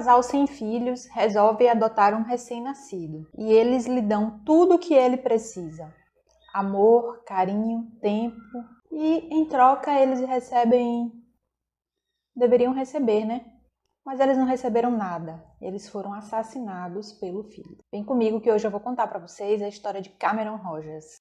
casal sem filhos resolve adotar um recém-nascido e eles lhe dão tudo o que ele precisa: amor, carinho, tempo, e em troca eles deveriam receber, né? Mas eles não receberam nada. Eles foram assassinados pelo filho. Vem comigo que hoje eu vou contar para vocês a história de Cameron Rogers.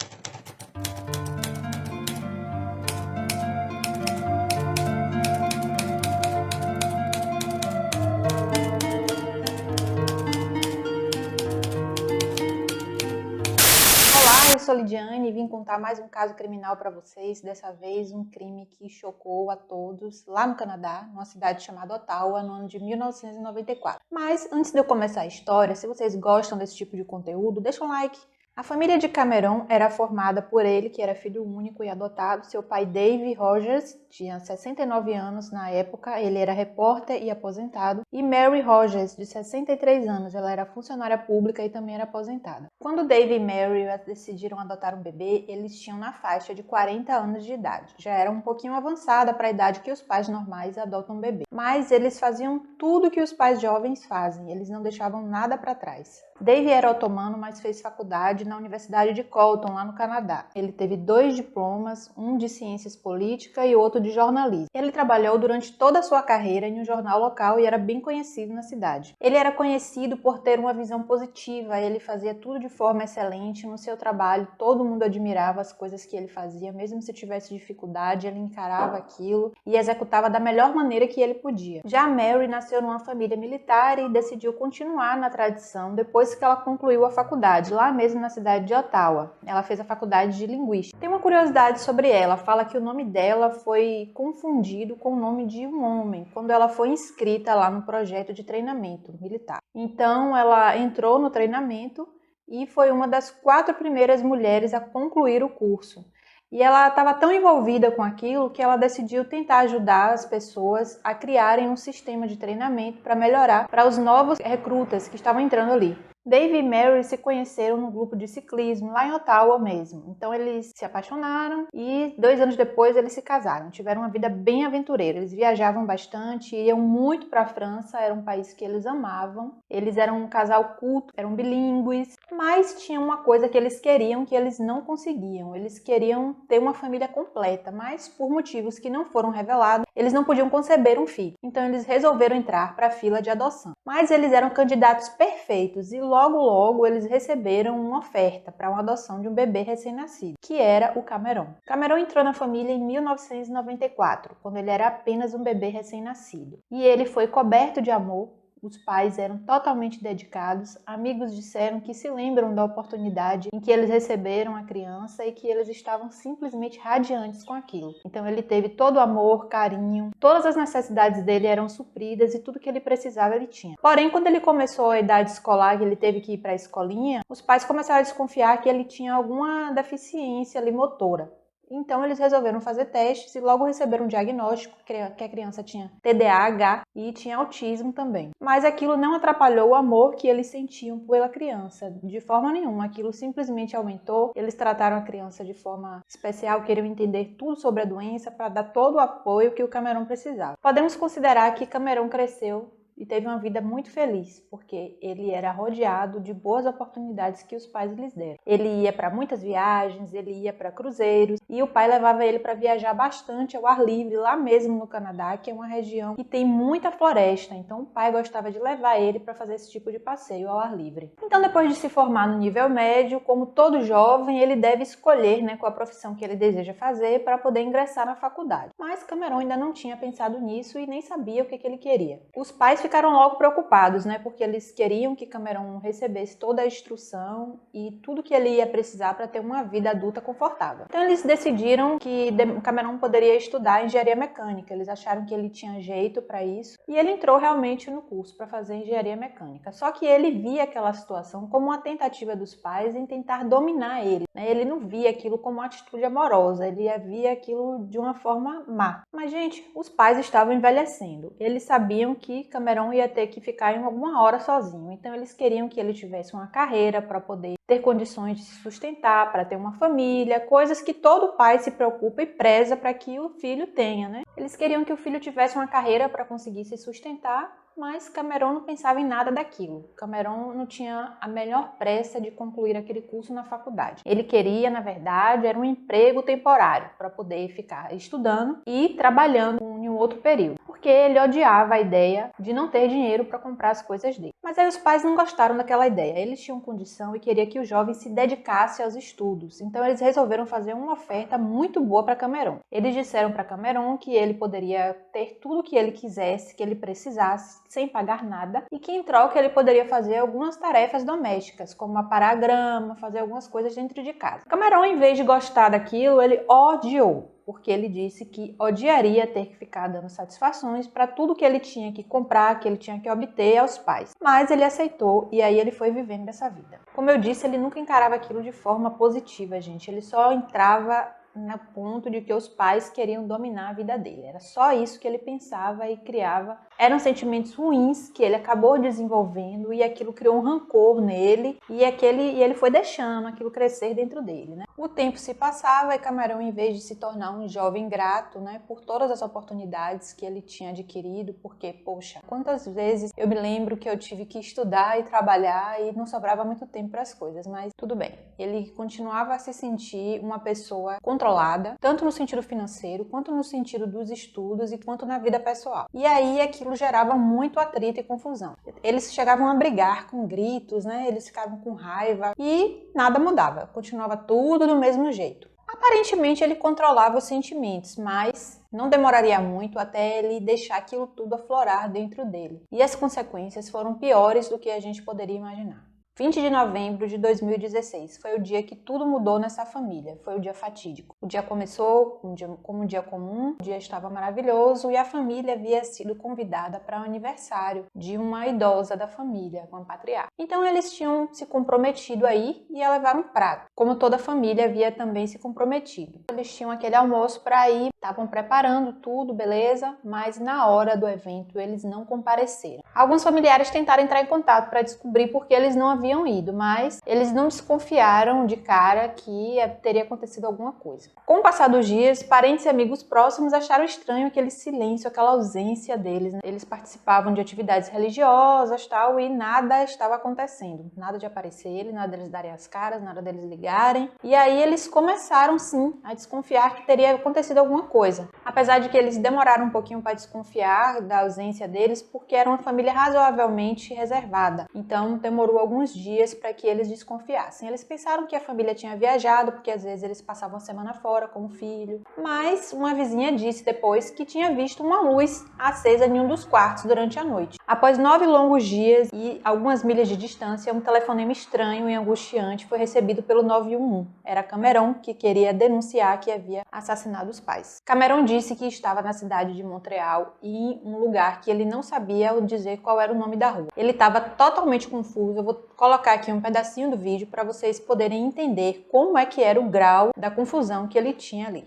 Olá, eu sou Lidiane e vim contar mais um caso criminal para vocês. Dessa vez um crime que chocou a todos lá no Canadá, numa cidade chamada Ottawa, no ano de 1994. Mas antes de eu começar a história, se vocês gostam desse tipo de conteúdo, deixa um like. A família de Cameron era formada por ele, que era filho único e adotado. Seu pai, Dave Rogers, tinha 69 anos na época, ele era repórter e aposentado. E Mary Rogers, de 63 anos, ela era funcionária pública e também era aposentada. Quando Dave e Mary decidiram adotar um bebê, eles tinham na faixa de 40 anos de idade. Já era um pouquinho avançada para a idade que os pais normais adotam um bebê. Mas eles faziam tudo que os pais jovens fazem, eles não deixavam nada para trás. Dave era otomano, mas fez faculdade na Universidade de Colton, lá no Canadá. Ele teve 2 diplomas, um de ciências políticas e outro de jornalismo. Ele trabalhou durante toda a sua carreira em um jornal local e era bem conhecido na cidade. Ele era conhecido por ter uma visão positiva, ele fazia tudo de forma excelente no seu trabalho, todo mundo admirava as coisas que ele fazia, mesmo se tivesse dificuldade, ele encarava aquilo e executava da melhor maneira que ele podia. Já Mary nasceu numa família militar e decidiu continuar na tradição depois que ela concluiu a faculdade, lá mesmo na cidade de Ottawa. Ela fez a faculdade de linguística. Tem uma curiosidade sobre ela, fala que o nome dela foi confundido com o nome de um homem, quando ela foi inscrita lá no projeto de treinamento militar. Então ela entrou no treinamento e foi uma das 4 primeiras mulheres a concluir o curso. E ela estava tão envolvida com aquilo que ela decidiu tentar ajudar as pessoas a criarem um sistema de treinamento para melhorar para os novos recrutas que estavam entrando ali. Dave e Mary se conheceram no grupo de ciclismo, lá em Ottawa mesmo. Então eles se apaixonaram e 2 anos depois eles se casaram. Tiveram uma vida bem aventureira. Eles viajavam bastante, iam muito para a França, era um país que eles amavam. Eles eram um casal culto, eram bilíngues, mas tinha uma coisa que eles queriam que eles não conseguiam. Eles queriam ter uma família completa, mas por motivos que não foram revelados, eles não podiam conceber um filho. Então eles resolveram entrar para a fila de adoção. Mas eles eram candidatos perfeitos e logo eles receberam uma oferta para uma adoção de um bebê recém-nascido, que era o Cameron. Cameron entrou na família em 1994, quando ele era apenas um bebê recém-nascido. E ele foi coberto de amor. Os pais eram totalmente dedicados, amigos disseram que se lembram da oportunidade em que eles receberam a criança e que eles estavam simplesmente radiantes com aquilo. Então ele teve todo o amor, carinho, todas as necessidades dele eram supridas e tudo que ele precisava ele tinha. Porém, quando ele começou a idade escolar, que ele teve que ir para a escolinha, os pais começaram a desconfiar que ele tinha alguma deficiência ali motora. Então eles resolveram fazer testes e logo receberam um diagnóstico que a criança tinha TDAH e tinha autismo também. Mas aquilo não atrapalhou o amor que eles sentiam pela criança, de forma nenhuma. Aquilo simplesmente aumentou. Eles trataram a criança de forma especial, queriam entender tudo sobre a doença para dar todo o apoio que o Cameron precisava. Podemos considerar que Cameron cresceu e teve uma vida muito feliz, porque ele era rodeado de boas oportunidades que os pais lhes deram. Ele ia para muitas viagens, ele ia para cruzeiros, e o pai levava ele para viajar bastante ao ar livre, lá mesmo no Canadá, que é uma região que tem muita floresta, então o pai gostava de levar ele para fazer esse tipo de passeio ao ar livre. Então, depois de se formar no nível médio, como todo jovem, ele deve escolher, qual a profissão que ele deseja fazer para poder ingressar na faculdade. Mas Cameron ainda não tinha pensado nisso e nem sabia o que ele queria. Os pais ficaram logo preocupados, porque eles queriam que Cameron recebesse toda a instrução e tudo que ele ia precisar para ter uma vida adulta confortável. Então eles decidiram que Cameron poderia estudar engenharia mecânica. Eles acharam que ele tinha jeito para isso e ele entrou realmente no curso para fazer engenharia mecânica. Só que ele via aquela situação como uma tentativa dos pais em tentar dominar ele. Ele não via aquilo como uma atitude amorosa, ele via aquilo de uma forma má. Mas, gente, os pais estavam envelhecendo. Eles sabiam que Cameron Cameron ia ter que ficar em alguma hora sozinho. Então eles queriam que ele tivesse uma carreira para poder ter condições de se sustentar, para ter uma família, coisas que todo pai se preocupa e preza para que o filho tenha, né? Eles queriam que o filho tivesse uma carreira para conseguir se sustentar, mas Cameron não pensava em nada daquilo. Cameron não tinha a melhor pressa de concluir aquele curso na faculdade. Ele queria, na verdade, era um emprego temporário para poder ficar estudando e trabalhando em um outro período, porque ele odiava a ideia de não ter dinheiro para comprar as coisas dele. Mas aí os pais não gostaram daquela ideia. Eles tinham condição e queriam que o jovem se dedicasse aos estudos. Então eles resolveram fazer uma oferta muito boa para Cameron. Eles disseram para Cameron que ele poderia ter tudo o que ele quisesse, que ele precisasse, sem pagar nada, e que em troca ele poderia fazer algumas tarefas domésticas, como aparar a grama, fazer algumas coisas dentro de casa. Cameron, em vez de gostar daquilo, ele odiou, porque ele disse que odiaria ter que ficar dando satisfações para tudo que ele tinha que comprar, que ele tinha que obter aos pais. Mas ele aceitou e aí ele foi vivendo essa vida. Como eu disse, ele nunca encarava aquilo de forma positiva, gente. Ele só entrava no ponto de que os pais queriam dominar a vida dele. Era só isso que ele pensava e criava. Eram sentimentos ruins que ele acabou desenvolvendo e aquilo criou um rancor nele e ele foi deixando aquilo crescer dentro dele, né? O tempo se passava e Cameron, em vez de se tornar um jovem grato, né, por todas as oportunidades que ele tinha adquirido, porque, poxa, quantas vezes eu me lembro que eu tive que estudar e trabalhar e não sobrava muito tempo para as coisas, mas tudo bem. Ele continuava a se sentir uma pessoa controlada, tanto no sentido financeiro, quanto no sentido dos estudos e quanto na vida pessoal. E aí aquilo gerava muito atrito e confusão. Eles chegavam a brigar com gritos, né? Eles ficavam com raiva e nada mudava. Continuava tudo do mesmo jeito. Aparentemente ele controlava os sentimentos, mas não demoraria muito até ele deixar aquilo tudo aflorar dentro dele. E as consequências foram piores do que a gente poderia imaginar. 20 de novembro de 2016 foi o dia que tudo mudou nessa família, foi o dia fatídico. O dia começou como um dia comum, o dia estava maravilhoso e a família havia sido convidada para o aniversário de uma idosa da família, uma patriarca. Então eles tinham se comprometido aí e ia levar um prato, como toda a família havia também se comprometido. Eles tinham aquele almoço para ir, estavam preparando tudo, beleza, mas na hora do evento eles não compareceram. Alguns familiares tentaram entrar em contato para descobrir por que eles não haviam ido, mas eles não desconfiaram de cara que teria acontecido alguma coisa. Com o passar dos dias, parentes e amigos próximos acharam estranho aquele silêncio, aquela ausência deles, né? Eles participavam de atividades religiosas, tal, e nada estava acontecendo. Nada de aparecer ele, nada deles darem as caras, nada deles ligarem. E aí eles começaram, sim, a desconfiar que teria acontecido alguma coisa. Apesar de que eles demoraram um pouquinho para desconfiar da ausência deles, porque era uma família razoavelmente reservada. Então demorou alguns dias para que eles desconfiassem. Eles pensaram que a família tinha viajado, porque às vezes eles passavam a semana fora com o filho. Mas uma vizinha disse depois que tinha visto uma luz acesa em um dos quartos durante a noite. Após 9 longos dias e algumas milhas de distância, um telefonema estranho e angustiante foi recebido pelo 911. Era Cameron, que queria denunciar que havia assassinado os pais. Cameron disse que estava na cidade de Montreal e em um lugar que ele não sabia dizer qual era o nome da rua. Ele estava totalmente confuso. Eu vou colocar aqui um pedacinho do vídeo para vocês poderem entender como é que era o grau da confusão que ele tinha ali.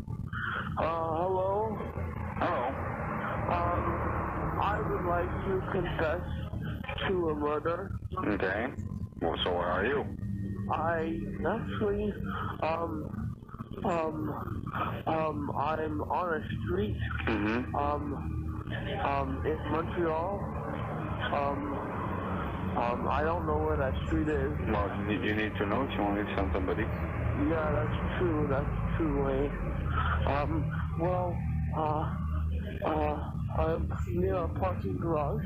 Hello. Hello. I would like to confess to a murder. Okay. Well, so where are you? I actually, I'm on a street, Mm-hmm. in Montreal. I don't know where that street is. Well, you need to know if you want to send somebody. Yeah, that's true, Wayne. I'm near a parking garage.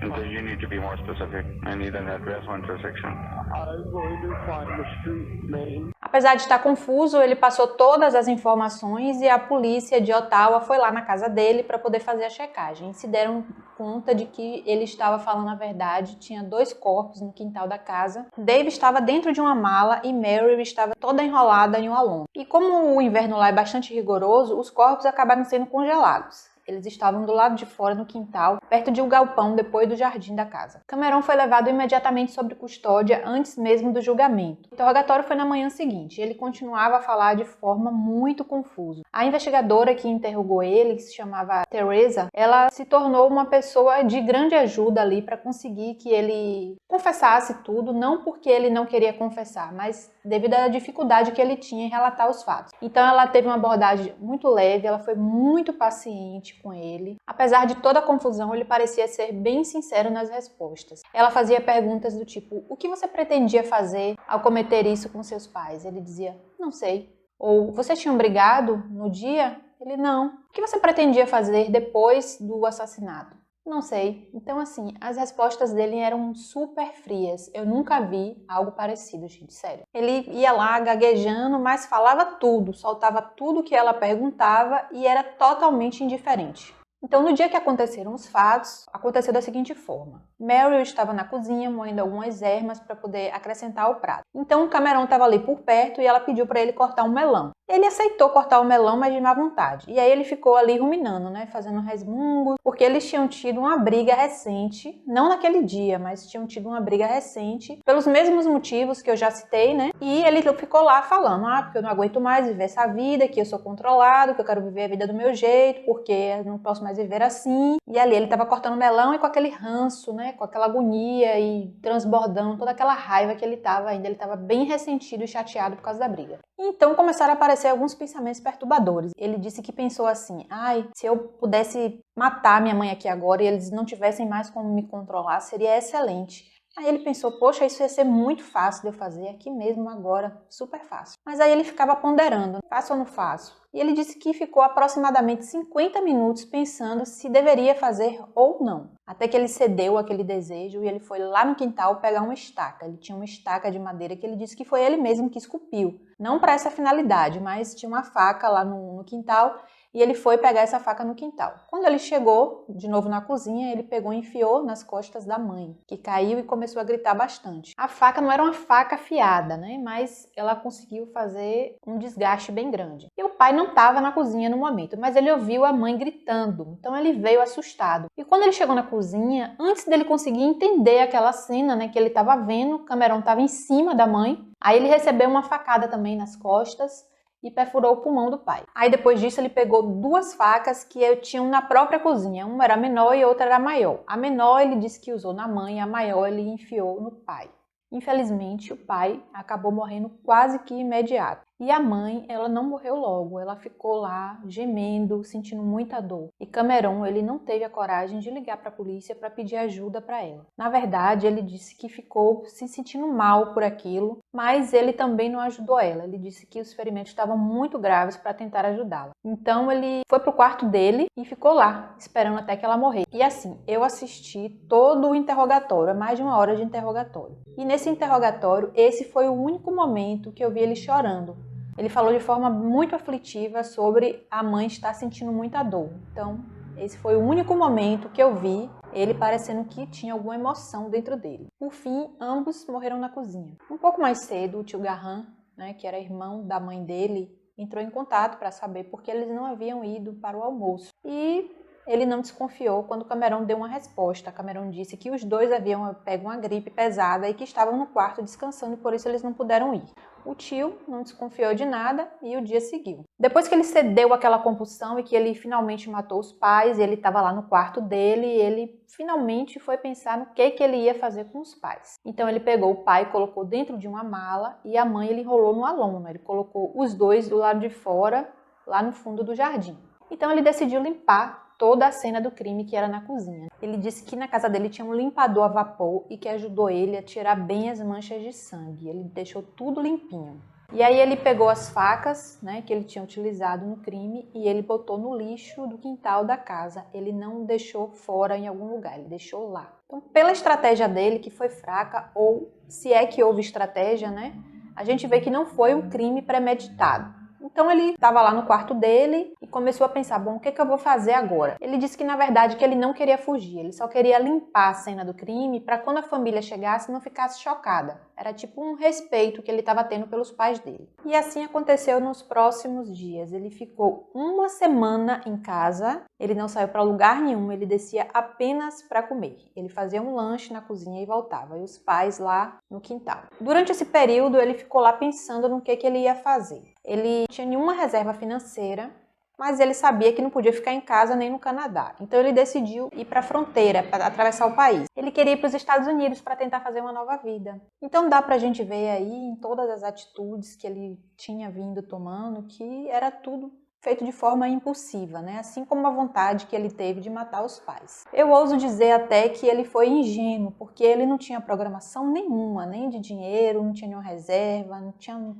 Then you need to be more specific. I need an address or intersection. I'm going to find the street name. Apesar de estar confuso, ele passou todas as informações e a polícia de Ottawa foi lá na casa dele para poder fazer a checagem. E se deram conta de que ele estava falando a verdade, tinha 2 corpos no quintal da casa. Dave estava dentro de uma mala e Mary estava toda enrolada em uma lona. E como o inverno lá é bastante rigoroso, os corpos acabaram sendo congelados. Eles estavam do lado de fora no quintal, perto de um galpão depois do jardim da casa. Cameron foi levado imediatamente sob custódia antes mesmo do julgamento. O interrogatório foi na manhã seguinte e ele continuava a falar de forma muito confusa. A investigadora que interrogou ele, que se chamava Teresa, ela se tornou uma pessoa de grande ajuda ali para conseguir que ele confessasse tudo, não porque ele não queria confessar, mas devido à dificuldade que ele tinha em relatar os fatos. Então ela teve uma abordagem muito leve, ela foi muito paciente com ele. Apesar de toda a confusão, ele parecia ser bem sincero nas respostas. Ela fazia perguntas do tipo: o que você pretendia fazer ao cometer isso com seus pais? Ele dizia: não sei. Ou vocês tinham brigado no dia? Ele: não. O que você pretendia fazer depois do assassinato? Não sei. Então, assim, as respostas dele eram super frias. Eu nunca vi algo parecido, gente, sério. Ele ia lá gaguejando, mas falava tudo, soltava tudo que ela perguntava e era totalmente indiferente. Então, no dia que aconteceram os fatos, aconteceu da seguinte forma. Meryl estava na cozinha moendo algumas ervas para poder acrescentar ao prato. Então, o Cameron estava ali por perto e ela pediu para ele cortar um melão. Ele aceitou cortar o melão, mas de má vontade. E aí ele ficou ali ruminando, né, fazendo resmungos, porque eles tinham tido uma briga recente, não naquele dia, mas tinham tido uma briga recente, pelos mesmos motivos que eu já citei, né? E ele ficou lá falando: porque eu não aguento mais viver essa vida, que eu sou controlado, que eu quero viver a vida do meu jeito, porque eu não posso mais viver assim. E ali ele estava cortando melão e com aquele ranço, né, com aquela agonia e transbordando toda aquela raiva que ele estava ainda. Ele estava bem ressentido e chateado por causa da briga. Então começaram a aparecer alguns pensamentos perturbadores. Ele disse que pensou assim: se eu pudesse matar minha mãe aqui agora e eles não tivessem mais como me controlar, seria excelente. Aí ele pensou: poxa, isso ia ser muito fácil de eu fazer aqui mesmo agora, super fácil. Mas aí ele ficava ponderando: faço ou não faço? E ele disse que ficou aproximadamente 50 minutos pensando se deveria fazer ou não. Até que ele cedeu àquele desejo e ele foi lá no quintal pegar uma estaca. Ele tinha uma estaca de madeira que ele disse que foi ele mesmo que esculpiu. Não para essa finalidade, mas tinha uma faca lá no quintal e ele foi pegar essa faca no quintal. Quando ele chegou de novo na cozinha, ele pegou e enfiou nas costas da mãe, que caiu e começou a gritar bastante. A faca não era uma faca afiada, né? Mas ela conseguiu fazer um desgaste bem grande. E o pai não estava na cozinha no momento, mas ele ouviu a mãe gritando, então ele veio assustado. E quando ele chegou na cozinha, antes dele conseguir entender aquela cena, né, que ele estava vendo, Cameron estava em cima da mãe, aí ele recebeu uma facada também nas costas e perfurou o pulmão do pai. Aí depois disso ele pegou duas facas que tinham na própria cozinha, uma era menor e outra era maior. A menor ele disse que usou na mãe, a maior ele enfiou no pai. Infelizmente, o pai acabou morrendo quase que imediato. E a mãe, ela não morreu logo, ela ficou lá gemendo, sentindo muita dor. E Cameron, ele não teve a coragem de ligar para a polícia para pedir ajuda para ela. Na verdade, ele disse que ficou se sentindo mal por aquilo, mas ele também não ajudou ela. Ele disse que os ferimentos estavam muito graves para tentar ajudá-la. Então ele foi pro quarto dele e ficou lá, esperando até que ela morresse. E assim, eu assisti todo o interrogatório, mais de 1 hora de interrogatório. E nesse interrogatório, esse foi o único momento que eu vi ele chorando. Ele falou de forma muito aflitiva sobre a mãe estar sentindo muita dor. Então, esse foi o único momento que eu vi ele parecendo que tinha alguma emoção dentro dele. Por fim, ambos morreram na cozinha. Um pouco mais cedo, o tio Garran, né, que era irmão da mãe dele, entrou em contato para saber por que eles não haviam ido para o almoço. E ele não desconfiou quando Cameron deu uma resposta. Cameron disse que os dois haviam pego uma gripe pesada e que estavam no quarto descansando e por isso eles não puderam ir. O tio não desconfiou de nada e o dia seguiu. Depois que ele cedeu àquela compulsão e que ele finalmente matou os pais, ele estava lá no quarto dele e ele finalmente foi pensar no que ele ia fazer com os pais. Então ele pegou o pai, colocou dentro de uma mala e a mãe ele enrolou numa lona. Ele colocou os dois do lado de fora, lá no fundo do jardim. Então ele decidiu limpar toda a cena do crime que era na cozinha. Ele disse que na casa dele tinha um limpador a vapor e que ajudou ele a tirar bem as manchas de sangue. Ele deixou tudo limpinho. E aí ele pegou as facas, né, que ele tinha utilizado no crime e ele botou no lixo do quintal da casa. Ele não deixou fora em algum lugar, ele deixou lá. Então, pela estratégia dele, que foi fraca, ou se é que houve estratégia, né, a gente vê que não foi um crime premeditado. Então ele estava lá no quarto dele e começou a pensar, bom, o que eu vou fazer agora? Ele disse que na verdade que ele não queria fugir, ele só queria limpar a cena do crime para quando a família chegasse não ficasse chocada. Era tipo um respeito que ele estava tendo pelos pais dele. E assim aconteceu nos próximos dias. Ele ficou uma semana em casa, ele não saiu para lugar nenhum, ele descia apenas para comer. Ele fazia um lanche na cozinha e voltava, e os pais lá no quintal. Durante esse período, ele ficou lá pensando no que ele ia fazer. Ele não tinha nenhuma reserva financeira, mas ele sabia que não podia ficar em casa nem no Canadá. Então ele decidiu ir para a fronteira, para atravessar o país. Ele queria ir para os Estados Unidos para tentar fazer uma nova vida. Então dá para a gente ver aí em todas as atitudes que ele tinha vindo tomando que era tudo feito de forma impulsiva, né? Assim como a vontade que ele teve de matar os pais. Eu ouso dizer até que ele foi ingênuo, porque ele não tinha programação nenhuma, nem de dinheiro, não tinha nenhuma reserva, não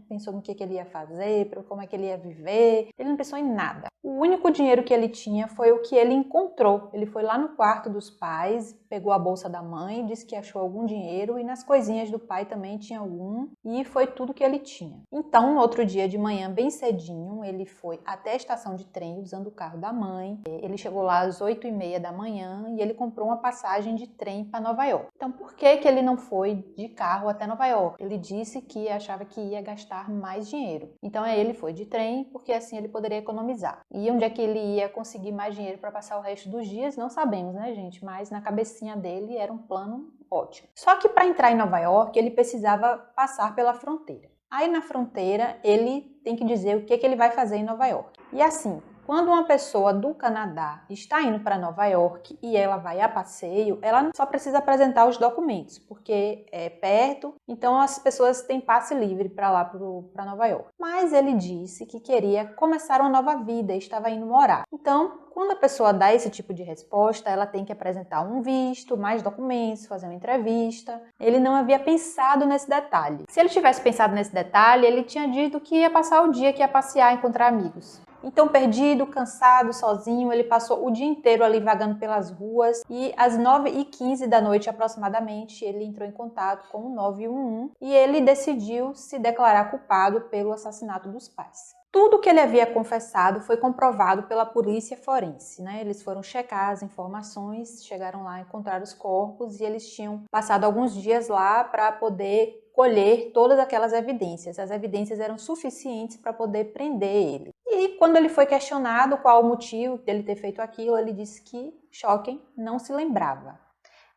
pensou no que ele ia fazer, como é que ele ia viver, ele não pensou em nada. O único dinheiro que ele tinha foi o que ele encontrou. Ele foi lá no quarto dos pais, pegou a bolsa da mãe, disse que achou algum dinheiro e nas coisinhas do pai também tinha algum, e foi tudo que ele tinha. Então, no outro dia de manhã, bem cedinho, ele foi até a estação de trem usando o carro da mãe. Ele chegou lá às 8h30 da manhã e ele comprou uma passagem de trem para Nova York. Então, por que ele não foi de carro até Nova York? Ele disse que achava que ia gastar mais dinheiro. Então, ele foi de trem porque assim ele poderia economizar. E onde é que ele ia conseguir mais dinheiro para passar o resto dos dias? Não sabemos, né, gente? Mas na cabecinha dele era um plano ótimo. Só que para entrar em Nova York, ele precisava passar pela fronteira. Aí na fronteira, ele tem que dizer o que ele vai fazer em Nova York. E assim, quando uma pessoa do Canadá está indo para Nova York e ela vai a passeio, ela só precisa apresentar os documentos, porque é perto, então as pessoas têm passe livre para lá, para Nova York. Mas ele disse que queria começar uma nova vida e estava indo morar. Então, quando a pessoa dá esse tipo de resposta, ela tem que apresentar um visto, mais documentos, fazer uma entrevista. Ele não havia pensado nesse detalhe. Se ele tivesse pensado nesse detalhe, ele tinha dito que ia passar o dia, que ia passear, encontrar amigos. Então, perdido, cansado, sozinho, ele passou o dia inteiro ali vagando pelas ruas e às 9h15 da noite aproximadamente, ele entrou em contato com o 911 e ele decidiu se declarar culpado pelo assassinato dos pais. Tudo que ele havia confessado foi comprovado pela polícia forense, né? Eles foram checar as informações, chegaram lá, encontraram os corpos e eles tinham passado alguns dias lá para poder colher todas aquelas evidências. As evidências eram suficientes para poder prender ele. E quando ele foi questionado qual o motivo dele ter feito aquilo, ele disse que Shokin não se lembrava.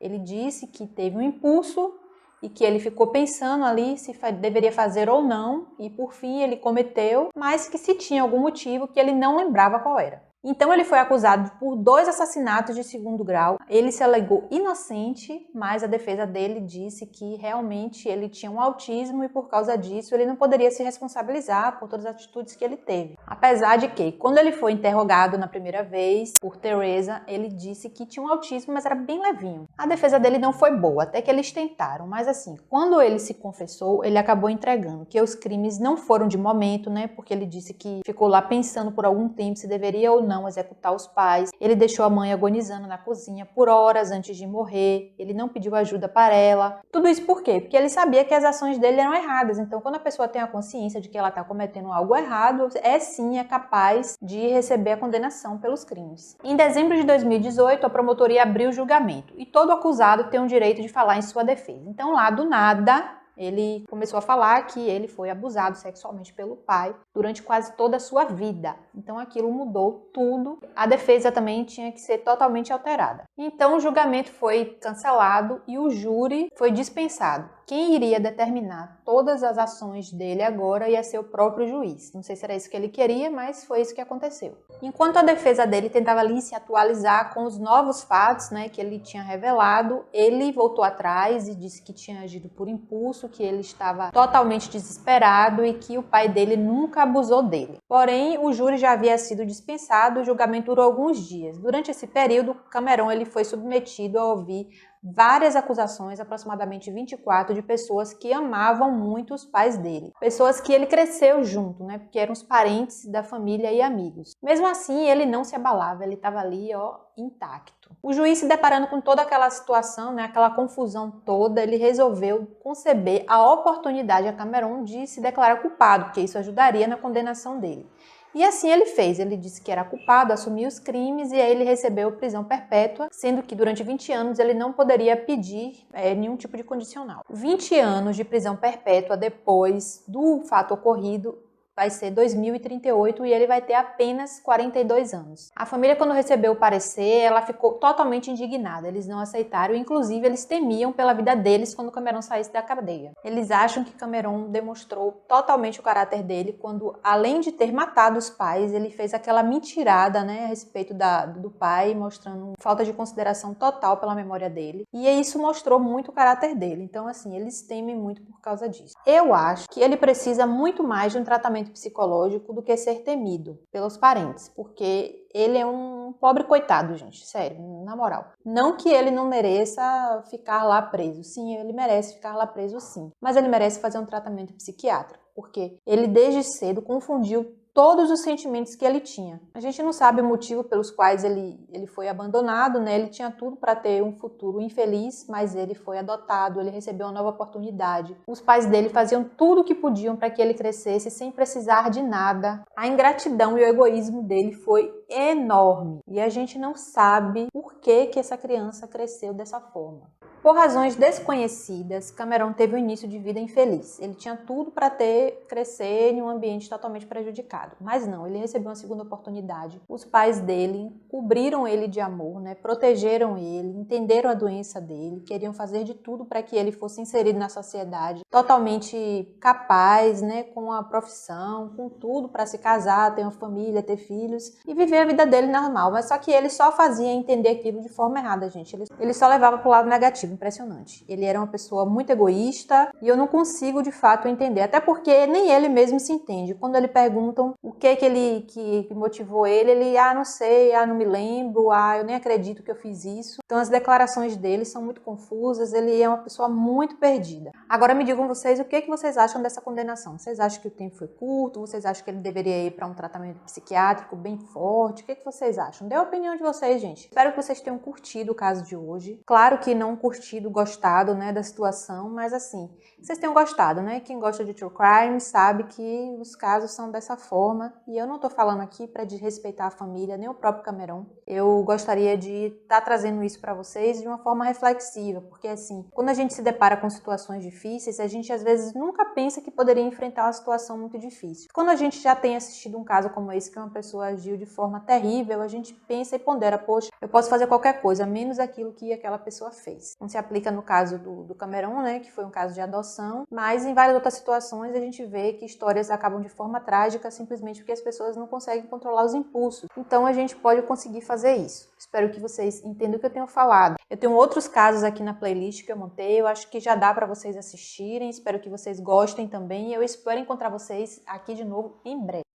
Ele disse que teve um impulso e que ele ficou pensando ali se deveria fazer ou não, e por fim ele cometeu, mas que se tinha algum motivo que ele não lembrava qual era. Então ele foi acusado por 2 assassinatos de 2º grau. Ele se alegou inocente, mas a defesa dele disse que realmente ele tinha um autismo e por causa disso ele não poderia se responsabilizar por todas as atitudes que ele teve. Apesar de que, quando ele foi interrogado na primeira vez por Teresa, ele disse que tinha um autismo, mas era bem levinho. A defesa dele não foi boa, até que eles tentaram, mas assim, quando ele se confessou, ele acabou entregando que os crimes não foram de momento, né? Porque ele disse que ficou lá pensando por algum tempo se deveria ou não executar os pais. Ele deixou a mãe agonizando na cozinha por horas antes de morrer. Ele não pediu ajuda para ela. Tudo isso por quê? Porque ele sabia que as ações dele eram erradas. Então, quando a pessoa tem a consciência de que ela está cometendo algo errado, é capaz de receber a condenação pelos crimes. Em dezembro de 2018, a promotoria abriu o julgamento e todo acusado tem o direito de falar em sua defesa. Então, lá do nada, ele começou a falar que ele foi abusado sexualmente pelo pai durante quase toda a sua vida. Então aquilo mudou tudo. A defesa também tinha que ser totalmente alterada. Então o julgamento foi cancelado e o júri foi dispensado. Quem iria determinar todas as ações dele agora ia ser o próprio juiz. Não sei se era isso que ele queria, mas foi isso que aconteceu. Enquanto a defesa dele tentava ali se atualizar com os novos fatos, né, que ele tinha revelado, ele voltou atrás e disse que tinha agido por impulso, que ele estava totalmente desesperado e que o pai dele nunca abusou dele. Porém, o júri já havia sido dispensado e o julgamento durou alguns dias. Durante esse período, Cameron ele foi submetido a ouvir várias acusações, aproximadamente 24, de pessoas que amavam muito os pais dele. Pessoas que ele cresceu junto, né? Porque eram os parentes da família e amigos. Mesmo assim, ele não se abalava, ele estava ali, intacto. O juiz, se deparando com toda aquela situação, né, aquela confusão toda, ele resolveu conceder a oportunidade a Cameron de se declarar culpado, porque isso ajudaria na condenação dele. E assim ele fez, ele disse que era culpado, assumiu os crimes e aí ele recebeu prisão perpétua, sendo que durante 20 anos ele não poderia pedir nenhum tipo de condicional. 20 anos de prisão perpétua depois do fato ocorrido vai ser 2038 e ele vai ter apenas 42 anos. A família, quando recebeu o parecer, ela ficou totalmente indignada. Eles não aceitaram, inclusive eles temiam pela vida deles quando Cameron saísse da cadeia. Eles acham que Cameron demonstrou totalmente o caráter dele quando, além de ter matado os pais, ele fez aquela mentirada, né, a respeito do pai, mostrando falta de consideração total pela memória dele. E isso mostrou muito o caráter dele. Então, assim, eles temem muito por causa disso. Eu acho que ele precisa muito mais de um tratamento psicológico do que ser temido pelos parentes, porque ele é um pobre coitado, gente, sério, na moral. Não que ele não mereça ficar lá preso, sim, ele merece ficar lá preso sim, mas ele merece fazer um tratamento psiquiátrico, porque ele desde cedo confundiu todos os sentimentos que ele tinha. A gente não sabe o motivo pelos quais ele foi abandonado, né? Ele tinha tudo para ter um futuro infeliz, mas ele foi adotado, ele recebeu uma nova oportunidade. Os pais dele faziam tudo o que podiam para que ele crescesse sem precisar de nada. A ingratidão e o egoísmo dele foi enorme. E a gente não sabe por que essa criança cresceu dessa forma. Por razões desconhecidas, Cameron teve um início de vida infeliz. Ele tinha tudo para crescer em um ambiente totalmente prejudicado. Mas não, ele recebeu uma segunda oportunidade. Os pais dele cobriram ele de amor, né? Protegeram ele, entenderam a doença dele, queriam fazer de tudo para que ele fosse inserido na sociedade, totalmente capaz, né? Com a profissão, com tudo para se casar, ter uma família, ter filhos e viver a vida dele normal. Mas só que ele só fazia entender aquilo de forma errada, gente. Ele só levava para o lado negativo. Impressionante. Ele era uma pessoa muito egoísta e eu não consigo de fato entender, até porque nem ele mesmo se entende. Quando ele perguntam o que motivou ele, não sei, não me lembro, eu nem acredito que eu fiz isso. Então as declarações dele são muito confusas, ele é uma pessoa muito perdida. Agora me digam vocês o que vocês acham dessa condenação. Vocês acham que o tempo foi curto? Vocês acham que ele deveria ir para um tratamento psiquiátrico bem forte? O que vocês acham? Dê a opinião de vocês, gente. Espero que vocês tenham curtido o caso de hoje. Claro que não gostado, né, da situação, mas assim, vocês tenham gostado, né? Quem gosta de true crime sabe que os casos são dessa forma e eu não tô falando aqui para desrespeitar a família, nem o próprio Cameron. Eu gostaria de estar trazendo isso para vocês de uma forma reflexiva, porque assim, quando a gente se depara com situações difíceis, a gente às vezes nunca pensa que poderia enfrentar uma situação muito difícil. Quando a gente já tem assistido um caso como esse, que uma pessoa agiu de forma terrível, a gente pensa e pondera, poxa, eu posso fazer qualquer coisa, menos aquilo que aquela pessoa fez. Não se aplica no caso do Cameron, né, que foi um caso de adoção, mas em várias outras situações a gente vê que histórias acabam de forma trágica simplesmente porque as pessoas não conseguem controlar os impulsos. Então a gente pode conseguir fazer isso. Espero que vocês entendam o que eu tenho falado. Eu tenho outros casos aqui na playlist que eu montei, eu acho que já dá para vocês assistirem, espero que vocês gostem também e eu espero encontrar vocês aqui de novo em breve.